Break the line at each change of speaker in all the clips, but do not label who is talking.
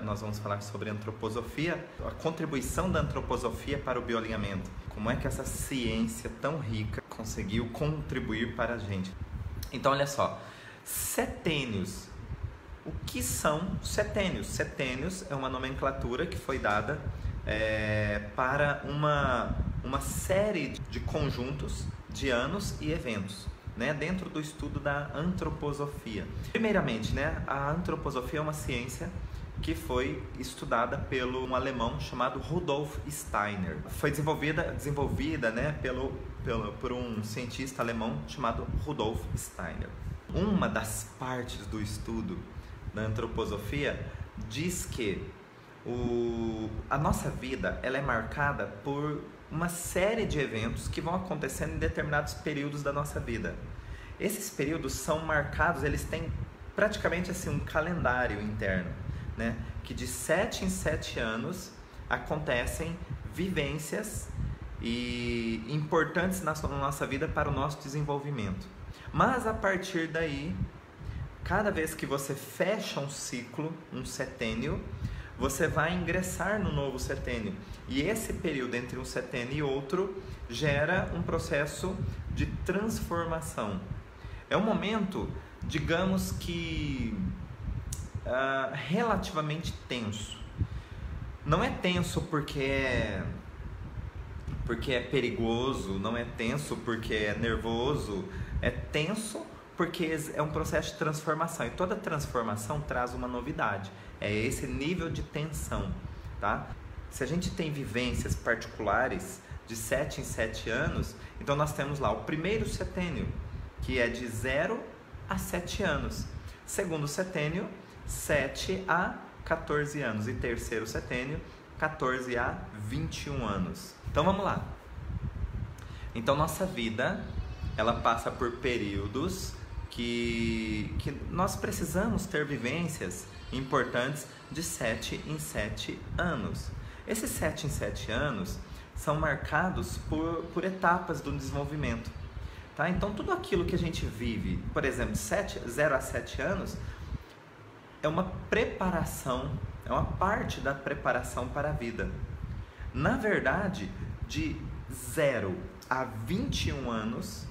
Nós vamos falar sobre antroposofia, a contribuição da antroposofia para o bioalinhamento. Como é que essa ciência tão rica conseguiu contribuir para a gente? Então, olha só, setênios. O que são setênios? Setênios é uma nomenclatura que foi dada para uma série de conjuntos de anos e eventos, né, dentro do estudo da antroposofia. Primeiramente, né, a antroposofia é uma ciência que foi estudada pelo um alemão chamado Rudolf Steiner. Foi desenvolvida né, por um cientista alemão chamado Rudolf Steiner. Uma das partes do estudo da antroposofia diz que a nossa vida ela é marcada por uma série de eventos que vão acontecendo em determinados períodos da nossa vida. Esses períodos são marcados, eles têm praticamente assim um calendário interno, né? Que de 7 em 7 anos acontecem vivências importantes na nossa vida para o nosso desenvolvimento. Mas a partir daí, cada vez que você fecha um ciclo, um setênio, você vai ingressar no novo setênio. E esse período entre um setênio e outro gera um processo de transformação. É um momento, digamos que relativamente tenso. Não é tenso porque é perigoso, não é tenso porque é nervoso, é tenso porque é um processo de transformação, e toda transformação traz uma novidade, é esse nível de tensão, tá? Se a gente tem vivências particulares de 7 em 7 anos, então nós temos lá o primeiro setênio, que é de 0 a 7 anos, segundo setênio, 7 a 14 anos, e terceiro setênio, 14 a 21 anos. Então vamos lá. Então nossa vida, ela passa por períodos que nós precisamos ter vivências importantes de 7 em 7 anos. Esses 7 em 7 anos são marcados por etapas do desenvolvimento, tá? Então tudo aquilo que a gente vive, por exemplo, 0 a 7 anos, é uma preparação, é uma parte da preparação para a vida. Na verdade, de 0 a 21 anos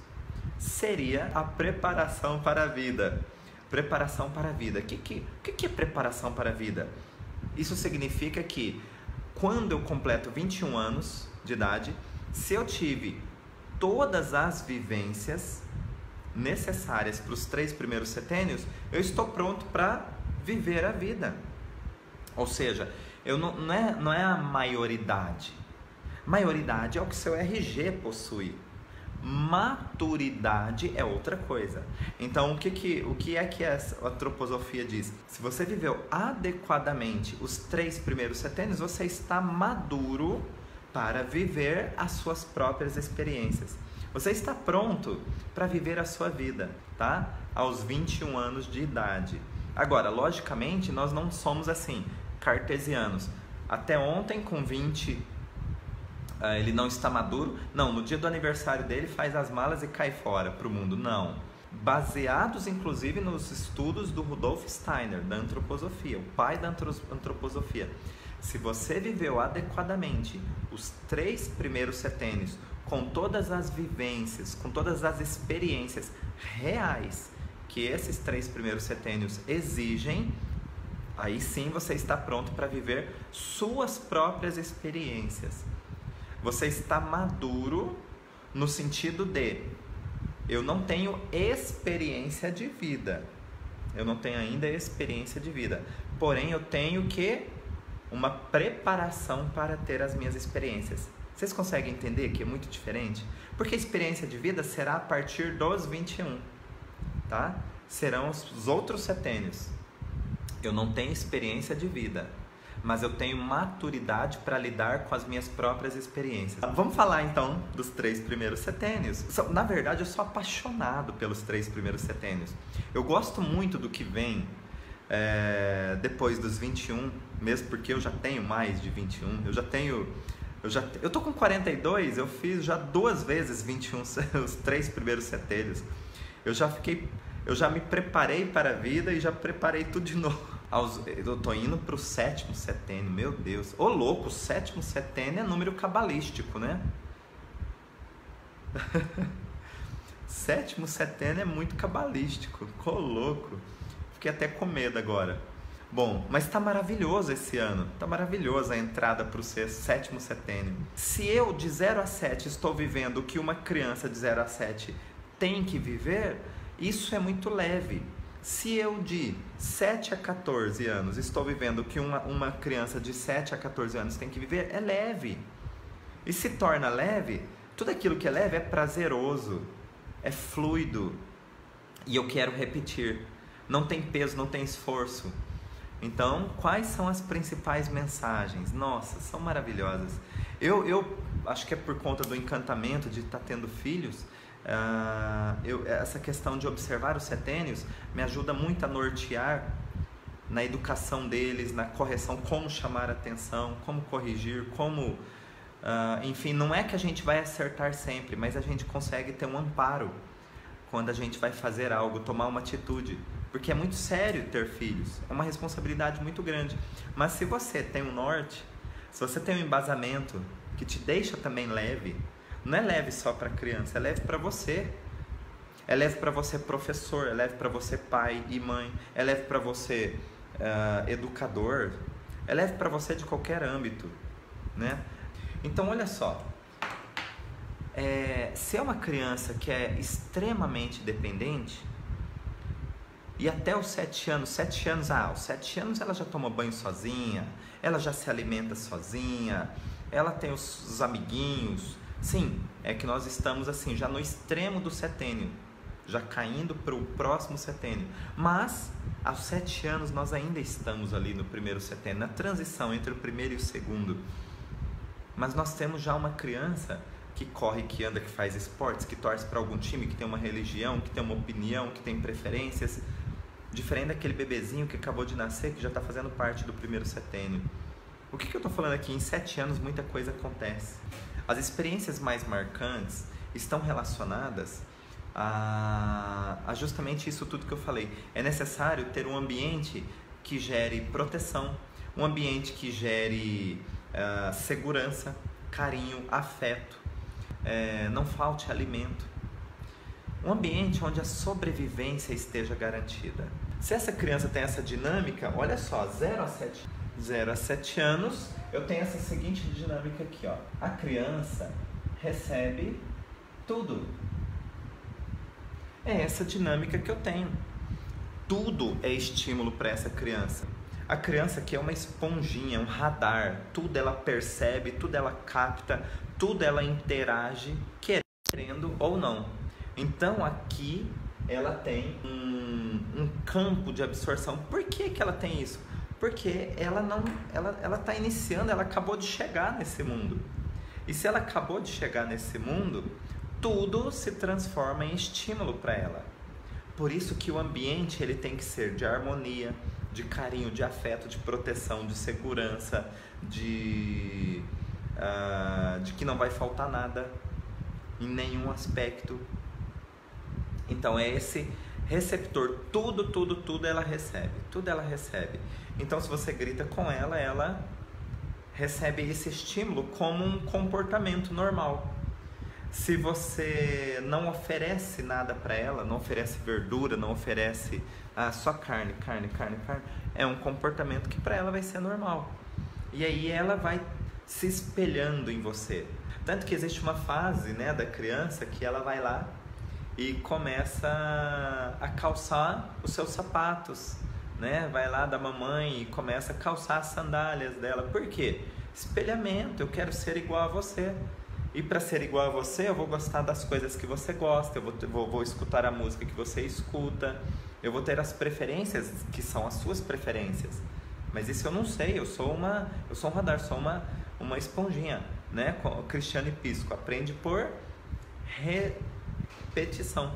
seria a preparação para a vida. Preparação para a vida. O que é preparação para a vida? Isso significa que quando eu completo 21 anos de idade, se eu tive todas as vivências necessárias para os 3 primeiros setênios, eu estou pronto para viver a vida. Ou seja, não é a maioridade. Maioridade é o que seu RG possui. Maturidade é outra coisa. Então, o que é que a antroposofia diz? Se você viveu adequadamente os 3 primeiros setênios, você está maduro para viver as suas próprias experiências. Você está pronto para viver a sua vida, tá? Aos 21 anos de idade. Agora, logicamente, nós não somos assim, cartesianos. Até ontem, com 20, ele não está maduro. Não, no dia do aniversário dele, faz as malas e cai fora para o mundo. Não. Baseados, inclusive, nos estudos do Rudolf Steiner, da antroposofia, o pai da antroposofia. Se você viveu adequadamente os 3 primeiros setênios, com todas as vivências, com todas as experiências reais que esses 3 primeiros setênios exigem, aí sim você está pronto para viver suas próprias experiências. Você está maduro no sentido de eu não tenho experiência de vida. Eu não tenho ainda experiência de vida. Porém, eu tenho uma preparação para ter as minhas experiências. Vocês conseguem entender que é muito diferente? Porque a experiência de vida será a partir dos 21, tá? Serão os outros setênios. Eu não tenho experiência de vida, mas eu tenho maturidade para lidar com as minhas próprias experiências. Vamos falar então dos 3 primeiros setênios. Na verdade, eu sou apaixonado pelos 3 primeiros setênios. Eu gosto muito do que vem depois dos 21, mesmo porque eu já tenho mais de 21. Eu tô com 42, eu fiz já 2 vezes 21, os 3 primeiros setênios. Eu já me preparei para a vida e já preparei tudo de novo. Eu tô indo pro 7º setênio, meu Deus. Ô louco, o 7º setênio é número cabalístico, né? 7º setênio é muito cabalístico, ô louco. Fiquei até com medo agora. Bom, mas tá maravilhoso esse ano. Tá maravilhosa a entrada pro 7º setênio. Se eu de 0 a 7 estou vivendo o que uma criança de 0 a 7 tem que viver, isso é muito leve. Se eu de 7 a 14 anos estou vivendo o que uma criança de 7 a 14 anos tem que viver, é leve. E se torna leve, tudo aquilo que é leve é prazeroso, é fluido. E eu quero repetir, não tem peso, não tem esforço. Então, quais são as principais mensagens? Nossa, são maravilhosas. Eu acho que é por conta do encantamento de estar tendo filhos, essa questão de observar os setênios me ajuda muito a nortear na educação deles, na correção, como chamar a atenção, como corrigir, como... enfim, não é que a gente vai acertar sempre, mas a gente consegue ter um amparo quando a gente vai fazer algo, tomar uma atitude. Porque é muito sério ter filhos, é uma responsabilidade muito grande. Mas se você tem um norte, se você tem um embasamento que te deixa também leve, não é leve só para criança, é leve para você. É leve para você professor, é leve para você pai e mãe, é leve para você educador, é leve para você de qualquer âmbito, né? Então olha só, se é uma criança que é extremamente dependente, e até os 7 anos, aos 7 anos ela já toma banho sozinha, ela já se alimenta sozinha, ela tem os amiguinhos. Sim, é que nós estamos assim, já no extremo do setênio, já caindo para o próximo setênio. Mas, aos 7 anos nós ainda estamos ali no primeiro setênio, na transição entre o primeiro e o segundo. Mas nós temos já uma criança que corre, que anda, que faz esportes, que torce para algum time, que tem uma religião, que tem uma opinião, que tem preferências. Diferente daquele bebezinho que acabou de nascer, que já está fazendo parte do primeiro setênio. O que eu estou falando aqui? Em 7 anos muita coisa acontece. As experiências mais marcantes estão relacionadas a justamente isso tudo que eu falei. É necessário ter um ambiente que gere proteção, um ambiente que gere segurança, carinho, afeto, não falte alimento. Um ambiente onde a sobrevivência esteja garantida. Se essa criança tem essa dinâmica, olha só, 0 a 7 anos, eu tenho essa seguinte dinâmica aqui, ó. A criança recebe tudo. É essa dinâmica que eu tenho. Tudo é estímulo para essa criança. A criança aqui é uma esponjinha, um radar. Tudo ela percebe, tudo ela capta, tudo ela interage, querendo ou não. Então aqui ela tem um campo de absorção. Por que ela tem isso? Porque ela está iniciando, ela acabou de chegar nesse mundo. E se ela acabou de chegar nesse mundo, tudo se transforma em estímulo para ela. Por isso que o ambiente ele tem que ser de harmonia, de carinho, de afeto, de proteção, de segurança, de que não vai faltar nada em nenhum aspecto. Então é esse receptor, tudo ela recebe, tudo ela recebe. Então se você grita com ela, ela recebe esse estímulo como um comportamento normal. Se você não oferece nada para ela, não oferece verdura, não oferece só carne, é um comportamento que para ela vai ser normal. E aí ela vai se espelhando em você. Tanto que existe uma fase, né, da criança que ela vai lá e começa a calçar os seus sapatos, né? Vai lá da mamãe e começa a calçar as sandálias dela. Por quê? Espelhamento, eu quero ser igual a você. E para ser igual a você, eu vou gostar das coisas que você gosta, eu vou escutar a música que você escuta, eu vou ter as preferências que são as suas preferências. Mas isso eu não sei, eu sou um radar, sou uma esponjinha, né? Cristiane Pisco, aprende por repetição,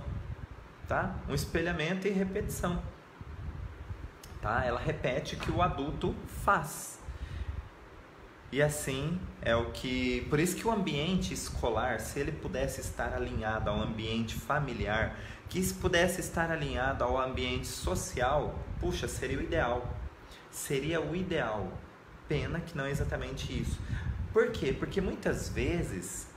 tá? Um espelhamento e repetição, tá? Ela repete o que o adulto faz. E assim é o que... Por isso que o ambiente escolar, se ele pudesse estar alinhado ao ambiente familiar, que se pudesse estar alinhado ao ambiente social, puxa, seria o ideal. seria o ideal. Pena que não é exatamente isso. Por quê? Porque muitas vezes,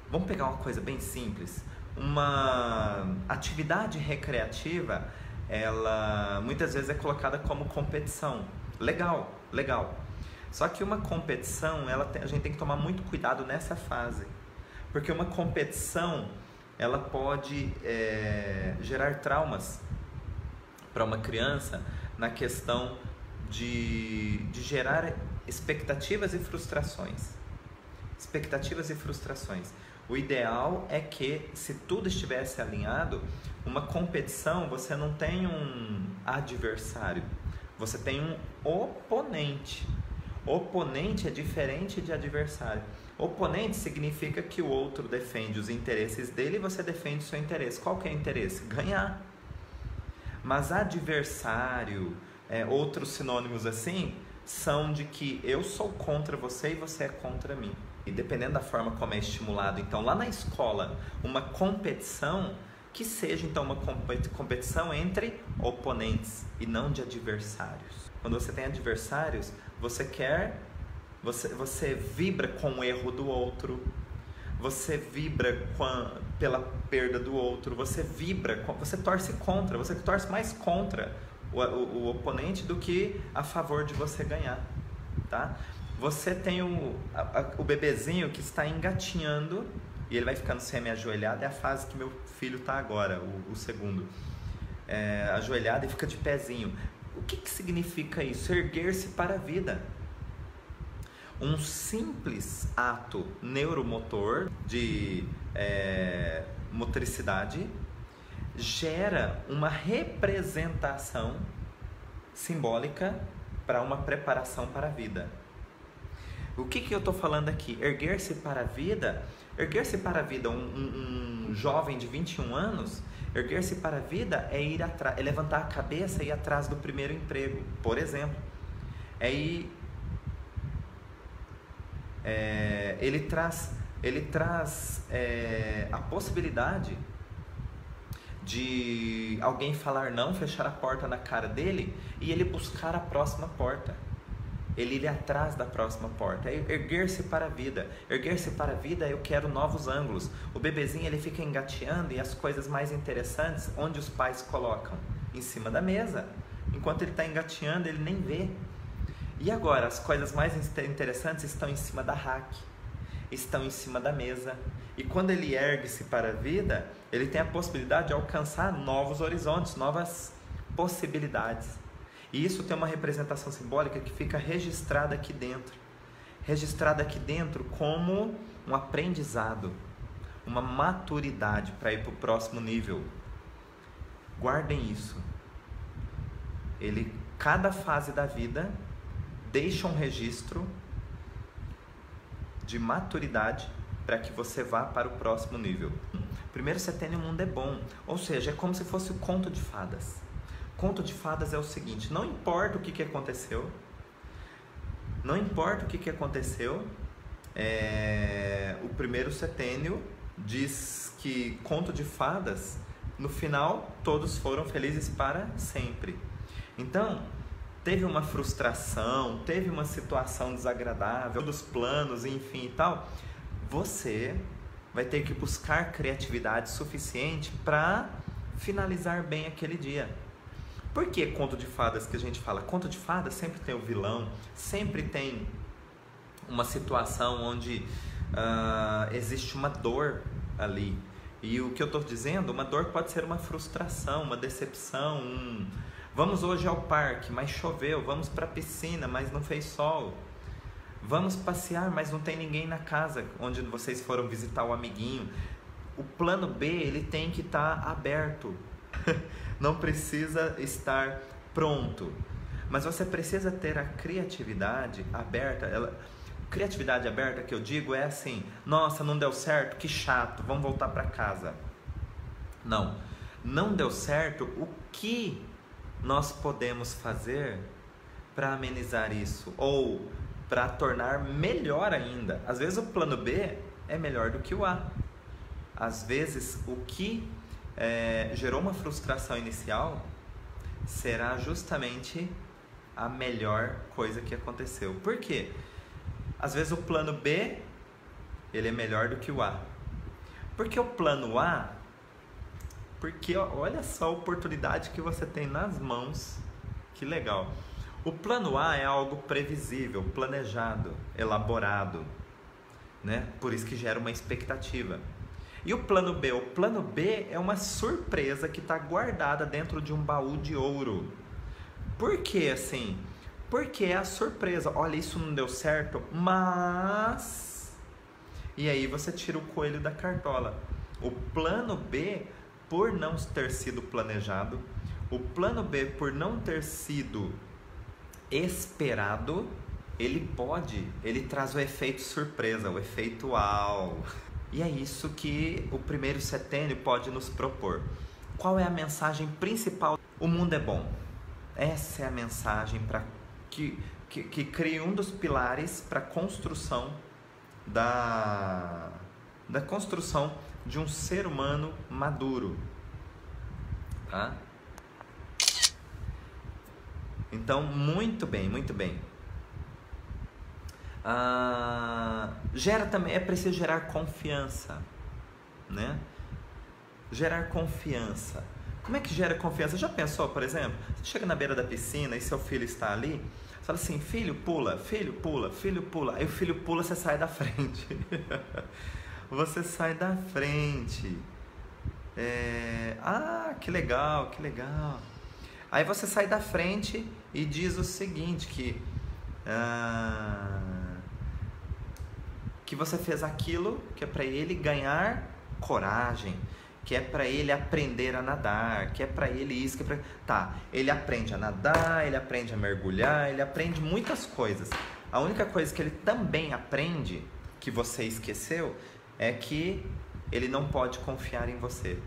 vamos pegar uma coisa bem simples, uma atividade recreativa, ela muitas vezes é colocada como competição. Legal, legal. Só que uma competição, a gente tem que tomar muito cuidado nessa fase. Porque uma competição, ela pode gerar traumas para uma criança na questão de gerar expectativas e frustrações. Expectativas e frustrações. O ideal é que, se tudo estivesse alinhado, uma competição, você não tem um adversário, você tem um oponente. Oponente é diferente de adversário. Oponente significa que o outro defende os interesses dele e você defende o seu interesse. Qual que é o interesse? Ganhar. Mas adversário, outros sinônimos assim, são de que eu sou contra você e você é contra mim. E dependendo da forma como é estimulado, então lá na escola, uma competição, que seja então uma competição entre oponentes e não de adversários. Quando você tem adversários, você vibra com o erro do outro, você vibra pela perda do outro, você torce contra, você torce mais contra o oponente do que a favor de você ganhar, tá? Você tem o bebezinho que está engatinhando e ele vai ficando semi-ajoelhado, é a fase que meu filho está agora, o segundo. Ajoelhado e fica de pezinho. O que significa isso? Erguer-se para a vida. Um simples ato neuromotor de motricidade gera uma representação simbólica para uma preparação para a vida. O que eu estou falando aqui? Erguer-se para a vida, um jovem de 21 anos, erguer-se para a vida é levantar a cabeça e ir atrás do primeiro emprego, por exemplo. Ele traz a possibilidade de alguém falar não, fechar a porta na cara dele e ele buscar a próxima porta. Ele ir atrás da próxima porta. É erguer-se para a vida. Erguer-se para a vida, eu quero novos ângulos. O bebezinho, ele fica engateando e as coisas mais interessantes, onde os pais colocam? Em cima da mesa. Enquanto ele está engateando, ele nem vê. E agora, as coisas mais interessantes estão em cima da rack, estão em cima da mesa. E quando ele ergue-se para a vida, ele tem a possibilidade de alcançar novos horizontes, novas possibilidades. E isso tem uma representação simbólica que fica registrada aqui dentro. Registrada aqui dentro como um aprendizado, uma maturidade para ir para o próximo nível. Guardem isso. Cada fase da vida deixa um registro de maturidade para que você vá para o próximo nível. Primeiro setênio, o mundo é bom. Ou seja, é como se fosse o conto de fadas. Conto de fadas é o seguinte: não importa o que aconteceu, o primeiro setênio diz que conto de fadas, no final todos foram felizes para sempre. Então, teve uma frustração, teve uma situação desagradável, dos planos, enfim e tal, você vai ter que buscar criatividade suficiente para finalizar bem aquele dia. Por que conto de fadas que a gente fala? Conto de fadas sempre tem o vilão, sempre tem uma situação onde existe uma dor ali. E o que eu estou dizendo, uma dor pode ser uma frustração, uma decepção, vamos hoje ao parque, mas choveu, vamos para a piscina, mas não fez sol. Vamos passear, mas não tem ninguém na casa onde vocês foram visitar o amiguinho. O plano B, ele tem que estar aberto. Não precisa estar pronto, mas você precisa ter a criatividade aberta. Criatividade aberta que eu digo é assim: nossa, não deu certo, que chato, vamos voltar para casa. Não deu certo, o que nós podemos fazer para amenizar isso ou para tornar melhor ainda? Às vezes o plano B é melhor do que o A. Às vezes o que gerou uma frustração inicial será justamente a melhor coisa que aconteceu. Por quê? Às vezes o plano B, ele é melhor do que o A. Porque o plano A, porque olha só a oportunidade que você tem nas mãos, que legal. O plano A é algo previsível, planejado, elaborado, né? Por isso que gera uma expectativa. E o plano B? O plano B é uma surpresa que está guardada dentro de um baú de ouro. Por que assim? Porque é a surpresa. Olha, isso não deu certo, mas... E aí você tira o coelho da cartola. O plano B, por não ter sido planejado, o plano B, por não ter sido esperado, ele traz o efeito surpresa, o efeito uau. E é isso que o primeiro setênio pode nos propor. Qual é a mensagem principal? O mundo é bom. Essa é a mensagem que cria um dos pilares para a construção da construção de um ser humano maduro. Tá? Então, muito bem, muito bem. Gera também, é preciso gerar confiança, né? Gerar confiança. Como é que gera confiança? Já pensou, por exemplo, você chega na beira da piscina e seu filho está ali, você fala assim, filho pula, filho pula, filho pula. Aí o filho pula, você sai da frente. Você sai da frente. Que legal, que legal. Aí você sai da frente e diz o seguinte, que você fez aquilo que é para ele ganhar coragem, que é para ele aprender a nadar, que é para ele isso, que é pra... Tá, ele aprende a nadar, ele aprende a mergulhar, ele aprende muitas coisas. A única coisa que ele também aprende, que você esqueceu, é que ele não pode confiar em você,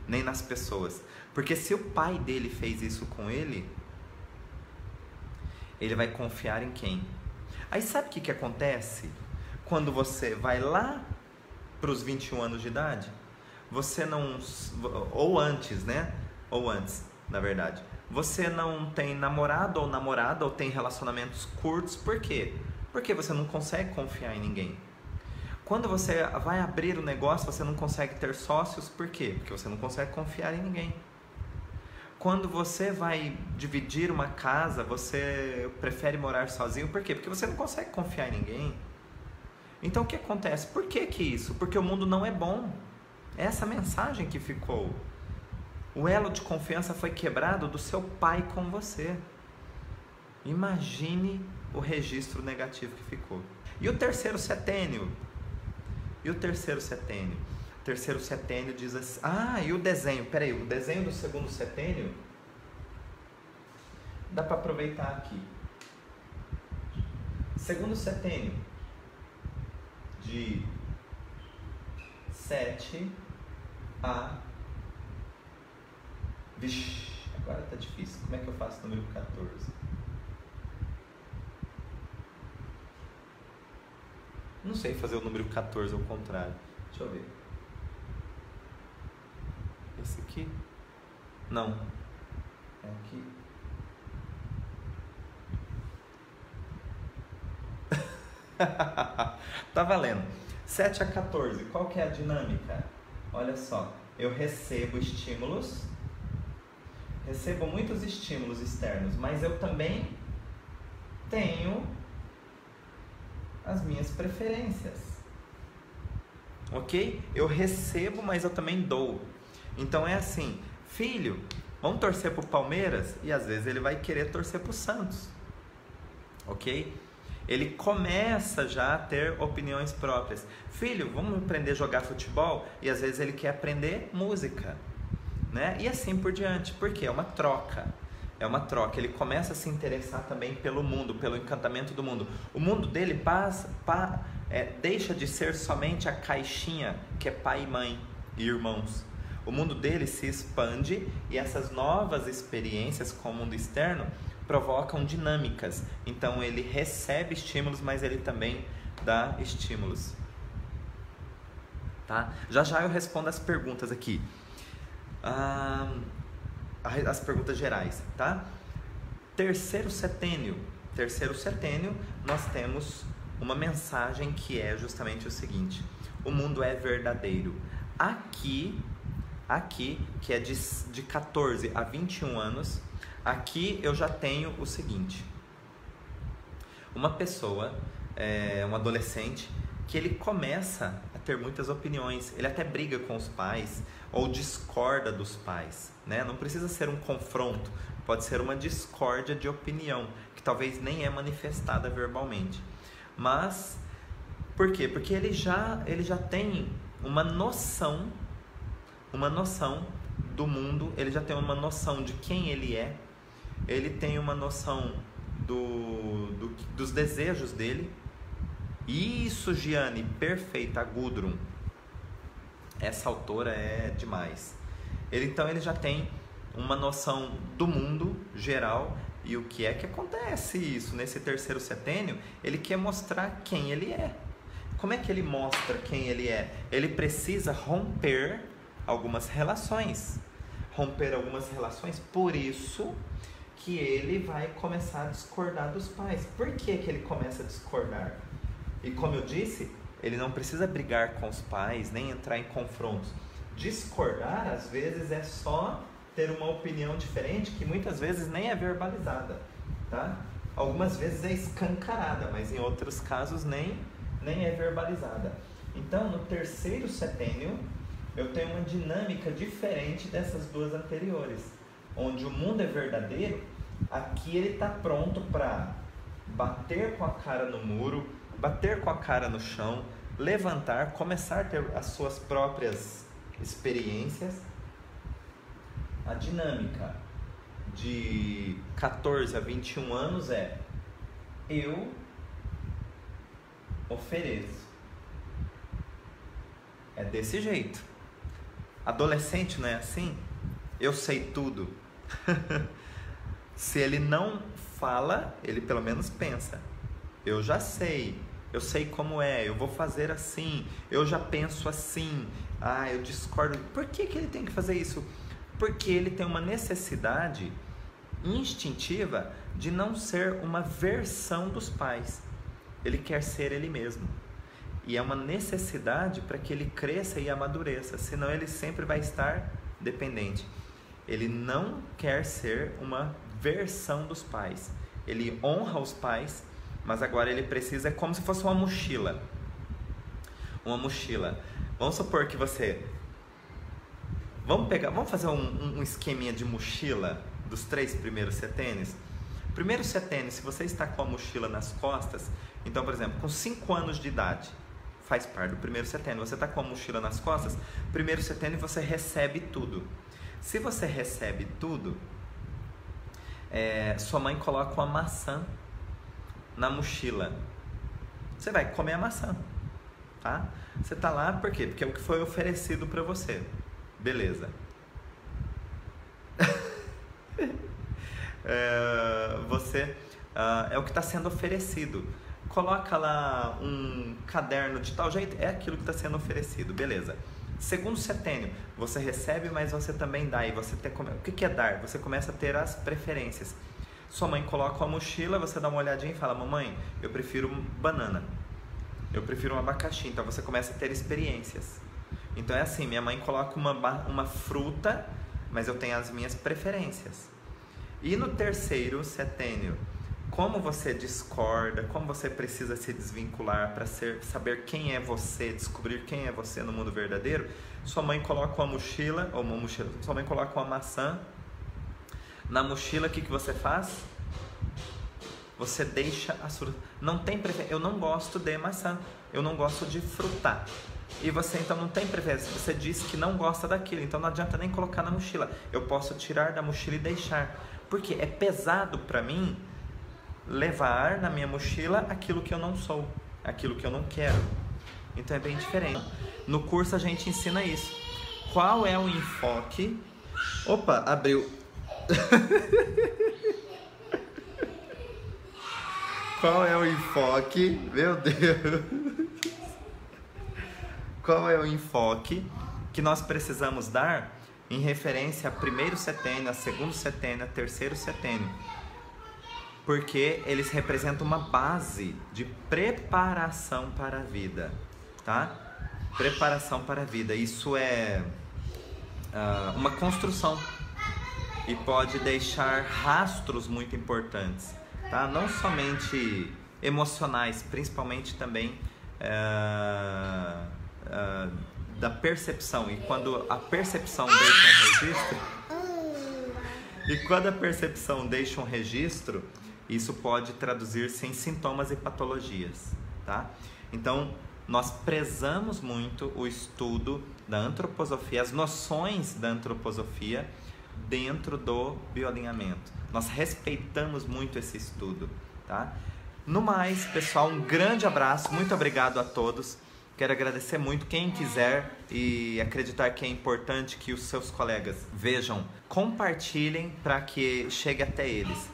nem nas pessoas. Porque se o pai dele fez isso com ele, ele vai confiar em quem? Aí sabe o que acontece? Quando você vai lá para os 21 anos de idade, você não... Ou antes, né? Ou antes, na verdade. Você não tem namorado ou namorada, ou tem relacionamentos curtos. Por quê? Porque você não consegue confiar em ninguém. Quando você vai abrir o negócio, você não consegue ter sócios. Por quê? Porque você não consegue confiar em ninguém. Quando você vai dividir uma casa, você prefere morar sozinho. Por quê? Porque você não consegue confiar em ninguém. Então o que acontece? Por que isso? Porque o mundo não é bom. É essa mensagem que ficou. O elo de confiança foi quebrado do seu pai com você. Imagine o registro negativo que ficou. E o terceiro setênio? O terceiro setênio diz assim... e o desenho? Peraí, o desenho do segundo setênio dá para aproveitar aqui. Segundo setênio de 7 a... Vixe, agora tá difícil. Como é que eu faço o número 14? Não sei fazer o número 14 ao contrário. Deixa eu ver. Esse aqui? Não. É aqui. Tá valendo. 7 a 14. Qual que é a dinâmica? Olha só. Eu recebo estímulos. Recebo muitos estímulos externos. Mas eu também tenho as minhas preferências. Ok? Eu recebo, mas eu também dou. Então é assim, filho, vamos torcer pro Palmeiras? E às vezes ele vai querer torcer pro Santos. Ok? Ele começa já a ter opiniões próprias. Filho, vamos aprender a jogar futebol? E às vezes ele quer aprender música, né? E assim por diante. Por quê? É uma troca. É uma troca. Ele começa a se interessar também pelo mundo, pelo encantamento do mundo. O mundo dele deixa de ser somente a caixinha que é pai e mãe e irmãos. O mundo dele se expande e essas novas experiências com o mundo externo provocam dinâmicas. Então ele recebe estímulos, mas ele também dá estímulos. Tá? Já já eu respondo as perguntas aqui. As perguntas gerais, tá? Terceiro setênio. Terceiro setênio, nós temos uma mensagem que é justamente o seguinte: o mundo é verdadeiro. Aqui, que é de 14 a 21 anos, aqui eu já tenho o seguinte: uma pessoa, um adolescente, que ele começa a ter muitas opiniões, ele até briga com os pais ou discorda dos pais, né? Não precisa ser um confronto, pode ser uma discórdia de opinião, que talvez nem é manifestada verbalmente. Mas, por quê? Porque ele já tem uma noção do mundo, ele já tem uma noção de quem ele é, ele tem uma noção dos desejos dele. Isso, Giane, perfeita, a Gudrun. Essa autora é demais. Então ele já tem uma noção do mundo geral. E o que é que acontece isso? Nesse terceiro setênio, ele quer mostrar quem ele é. Como é que ele mostra quem ele é? Ele precisa romper algumas relações. Por isso que ele vai começar a discordar dos pais. Por que ele começa a discordar? E como eu disse, ele não precisa brigar com os pais, nem entrar em confrontos. Discordar, às vezes, é só ter uma opinião diferente, que muitas vezes nem é verbalizada, tá? Algumas vezes é escancarada, mas em outros casos nem é verbalizada. Então, no terceiro setênio, eu tenho uma dinâmica diferente dessas duas anteriores, onde o mundo é verdadeiro. Aqui ele está pronto para bater com a cara no muro, bater com a cara no chão, levantar, começar a ter as suas próprias experiências. A dinâmica de 14 a 21 anos é: eu ofereço. É desse jeito. Adolescente não é assim? Eu sei tudo. Se ele não fala, ele pelo menos pensa: eu já sei, eu sei como é, eu vou fazer assim, eu já penso assim, eu discordo. Por que ele tem que fazer isso? Porque ele tem uma necessidade instintiva de não ser uma versão dos pais. Ele quer ser ele mesmo. E é uma necessidade para que ele cresça e amadureça, senão ele sempre vai estar dependente. Ele não quer ser uma versão dos pais. Ele honra os pais, mas agora ele precisa, é como se fosse uma mochila. Uma mochila. Vamos supor que você... Vamos fazer um esqueminha de mochila dos 3 primeiros setênios. Primeiro setênio, se você está com a mochila nas costas, então, por exemplo, com 5 anos de idade, faz parte do primeiro setênio, você está com a mochila nas costas, primeiro setênio você recebe tudo. Se você recebe tudo, sua mãe coloca uma maçã na mochila. Você vai comer a maçã, tá? Você tá lá por quê? Porque é o que foi oferecido para você. Beleza. É o que está sendo oferecido. Coloca lá um caderno de tal jeito, é aquilo que está sendo oferecido, beleza. Segundo setênio, você recebe, mas você também dá. E você o que é dar? Você começa a ter as preferências. Sua mãe coloca uma mochila, você dá uma olhadinha e fala: mamãe, eu prefiro banana, eu prefiro um abacaxi. Então você começa a ter experiências. Então é assim, minha mãe coloca uma fruta, mas eu tenho as minhas preferências. E no terceiro setênio, como você discorda, como você precisa se desvincular para saber quem é você, descobrir quem é você no mundo verdadeiro, sua mãe coloca sua mãe coloca uma maçã na mochila. O que você faz? Você deixa a fruta. Não tem preferência. Eu não gosto de maçã, eu não gosto de fruta. E você então não tem preferência, você diz que não gosta daquilo, então não adianta nem colocar na mochila. Eu posso tirar da mochila e deixar, porque é pesado para mim levar na minha mochila aquilo que eu não sou, aquilo que eu não quero. Então é bem diferente. No curso a gente ensina isso. Qual é o enfoque? Opa, abriu. Qual é o enfoque? Meu Deus. Qual é o enfoque que nós precisamos dar em referência a primeiro setênio, a segundo setênio, a terceiro setênio? porque eles representam uma base de preparação para a vida, tá? Preparação para a vida. Isso é uma construção e pode deixar rastros muito importantes, tá? Não somente emocionais, principalmente também da percepção. E quando a percepção deixa um registro, isso pode traduzir-se em sintomas e patologias, tá? Então, nós prezamos muito o estudo da antroposofia, as noções da antroposofia dentro do bioalinhamento. Nós respeitamos muito esse estudo, tá? No mais, pessoal, um grande abraço, muito obrigado a todos. Quero agradecer muito. Quem quiser e acreditar que é importante que os seus colegas vejam, compartilhem para que chegue até eles.